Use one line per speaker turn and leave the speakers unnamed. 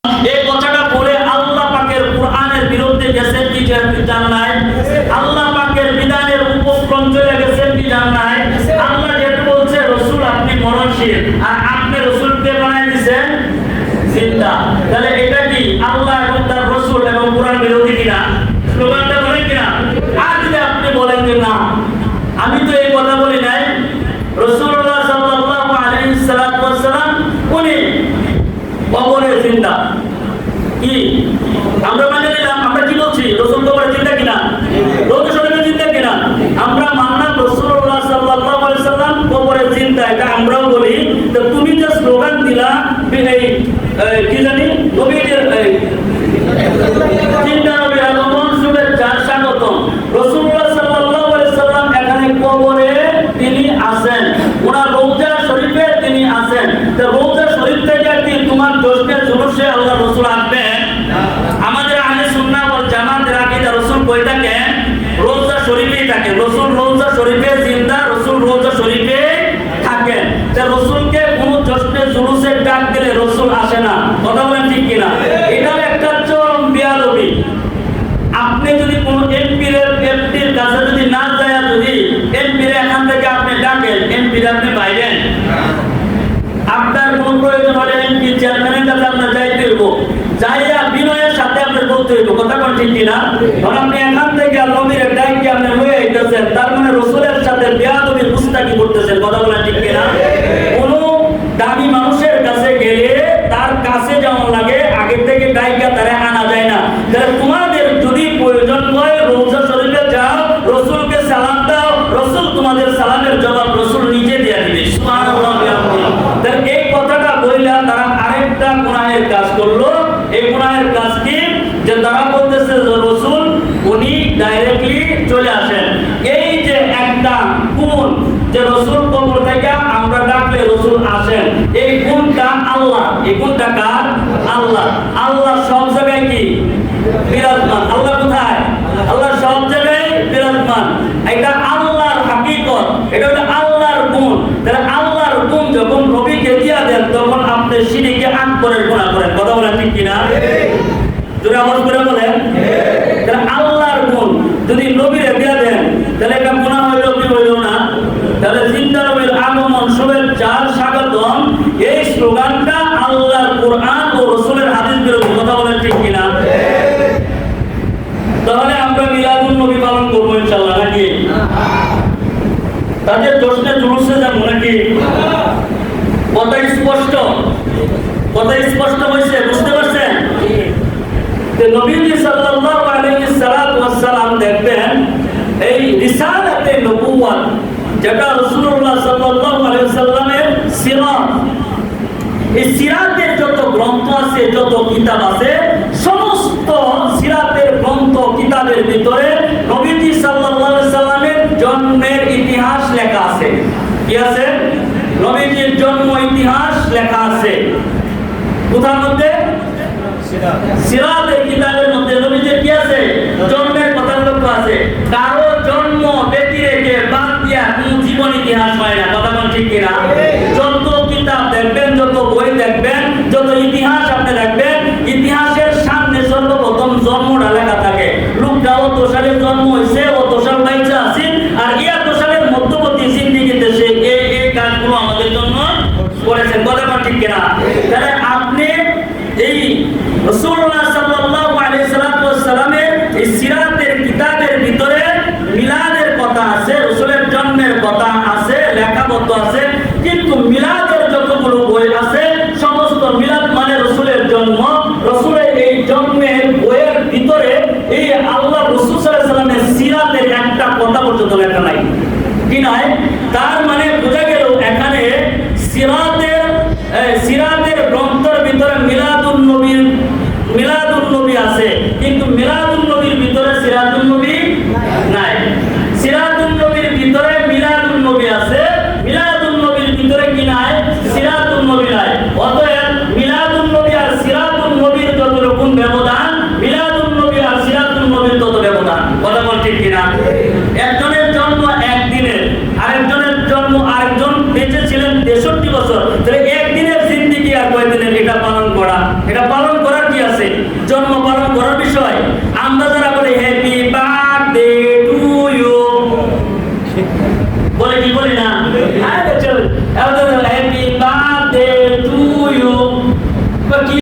এই কথাটা বলে আল্লাহ পাকের কোরআনের বিরুদ্ধে গেছেন কি জান নাই? আল্লাহ পাকের বিধানের উপক্রম চলে গেছেন কি জান নাই? আল্লাহ যেটা বলছে রাসূল আপনি মরণশীল, আর আপনি রাসূলকে বানাই দিবেন জিন্দা। তাহলে এটা কি আল্লাহ এবং তার রাসূল এবং কোরআন বিরোধী কিনা? স্লোগানটা বলেন কিনা? আর যদি আপনি বলেন যে না আমি তো এই কথা বলি নাই, রাসূলুল্লাহ সাল্লাল্লাহু আলাইহি ওয়াসাল্লাম উনি কবরে জিন্দা, কি আমরা মানে নিলাম? আমরা কি বলছি রাসূল কবরে জিন্দা কিনা? রোজা শরীফে জিন্দা কিনা? আমরা মানলাম রাসূলুল্লাহ সাল্লাল্লাহু আলাইহি ওয়াসাল্লাম কবরে জিন্দা, এটা আমরাও বলি। তো তুমি যে স্লোগান দিলা এই কি জানি নবীর জিন্দা নবীর আগমন শুভেচ্ছা স্বাগতম, রাসূলুল্লাহ সাল্লাল্লাহু আলাইহি ওয়াসাল্লাম এখানে কবরে তিনি আছেন, ওনার রওজা শরীফে তিনি আছেন। তো রওজা শরীফ থেকে কি তোমার দোষের জুলুসে আল্লাহ রাসূল আসবেন? আমাদের আহলে সুন্নাহ ওয়াল জামাতের আকীদা রাসূল কই থাকেন? রওজা শরীফেই থাকেন। রাসূল রওজা শরীফে জিন্দা, রাসূল রওজা শরীফে থাকেন। তো রাসূলকে কোন দোষের জুলুসে ডাক দিলে রাসূল আসে না, কথা বলেন ঠিক কিনা? এটা একটা চরম বেয়াদবি। আপনি যদি কোন এমপির কাছে যদি না যায়, যদি এমপির এখান থেকে আপনি ডাকেন, এমপির আপনি বাইরেন, আপনার কোন প্রয়োজন হলে এমপি চেয়ারম্যানের কাছে আপনার যাইতে হইব, যাইয়া বিনয়ের সাথে আপনার বলতে হইব, কথা বলেন ঠিক কিনা? আর আপনি এখান থেকে নবীর ডাইকে আপনি হয়ে আইতেছেন, তার মানে রাসূলের সাথে বেয়াদবি মুস্তাকি করতেছেন, কথা বলেন ঠিক কিনা? কোন দামি মানুষের কাছে গেলে তার কাছে যেমন লাগে আগে থেকে ডাইকা তারে আনা যায় না। তাহলে তোমাদের যদি প্রয়োজন হয় রওজা শরীফে যাও, রাসূলকে সালাম দাও, রাসূল তোমাদের সালামের জবাব রাসূল নিজে দিয়ে দিবে। সুবহানাল্লাহ। তাহলে এই কথাটা বললা তারা আরেকটা গুনাহের কাজ করলো। এই গুনাহের কাজ কি? যে তারা বলতেছে রাসূল উনি ডাইরেক্টলি চলে আসেন। এই যে একটা গুণ যে রাসূল কবর থেকে আমরা ডাকলে রাসূল আসেন, এই গুণটা আল্লাহ, এই গুণটা কার? আল্লাহ। আল্লাহ সব জায়গায় কি বিরাজমান? আল্লাহ কোথায়? আল্লাহ সব জায়গায় বিরাজমান। এটা আল্লাহর হাকিকত, এটা হলো আল্লাহর গুণ। তাহলে আল্লাহর গুণ যখন নবীকে দিয়া দেন তখন আপনি শিরকে আকবরের গুনাহ করেন, কথা বলেন ঠিক কিনা? জোরে আওয়াজ করে বলেন। তাহলে আল্লাহর গুণ যদি নবীরে দিয়া দেন তাহলে এটা গুনাহ হইল কি হইল না? তাহলে জিন্দা নবীর আগমন শুভেচ্ছা স্বাগতম, এই স্লোগানটা আল্লাহর কোরআন ও রাসূলের হাদিস বিরোধী, কথা বলেন ঠিক কিনা? তাহলে আমরা মিলাদুন নবী পালন করব ইনশাআল্লাহ নাকি? তাদের দোষে জুলুসে যাব নাকি? কথা স্পষ্ট, কথা স্পষ্ট হইছে, বুঝতে পারছেন? যে নবীজি সাল্লাল্লাহু আলাইহি ওয়াসাল্লাম দেখবেন এই রিসালাতে নবুওয়াত যেটা রাসূলুল্লাহ সাল্লাল্লাহু আলাইহি ওয়াসাল্লামের সিরাত, এই সিরাতের যত গ্রন্থ আছে, যত কিতাব আছে, সমস্ত সিরাতের গ্রন্থ কিতাবের ভিতরে নবীজি সাল্লাল্লাহু আলাইহি ওয়াসাল্লামের জন্মের ইতিহাস লেখা আছে। কি আছে? নবীজির জন্ম ইতিহাস লেখা আছে। কোথার মধ্যে? সিরাতের কিতাবের মধ্যে নবীজির কি আছে? জন্মের কথা উল্লেখ আছে। কারো জন্ম ব্যতি রেখে বাদ দিয়া কোনো জীবন ইতিহাস হয় না, কথা বলেন ঠিক কিনা? যত কিতাব দেখবেন, যত বই দেখবেন, যত ইতিহাস আপনি দেখবেন, ইতিহাসের সামনে সর্বপ্রথম জন্মটা লেখা থাকে। লোকটা অত সালে জন্ম হয়েছে, অত সাল বাইচা আছে, আর এত সালের মধ্যবর্তী জিন্দেগিতে সে এই কাজগুলো আমাদের জন্য করেছেন, কথা বলেন ঠিক কিনা? তাহলে আপনি এই রাসূলুল্লাহ সাল্লাল্লাহু আলাইহি ওয়াসাল্লামের এই সিরাতের কিতাবের ভিতরে মিলাদের কথা আছে, রাসূলের জন্মের কথা আছে, লেখাবদ্ধ আছে, কিন্তু মিলাদের যতগুলো বই আছে সমস্ত মিলাদ মানে রাসূলের জন্ম, রাসূলের এই জন্মের বইয়ের ভিতরে এই আল্লাহ রাসূল সাল্লাল্লাহু আলাইহি ওয়াসাল্লামের সিরাতের একটা কথা পর্যন্ত লেখা নাই। কি নাই? তার মানে বোঝা গেল এখানে সিরাতের গ্রন্থের ভিতরে মিলাদুন আছে জন্ম পালন করার বিষয়। আমরা যারা বলি হ্যাপি বার্থডে টু ইউ,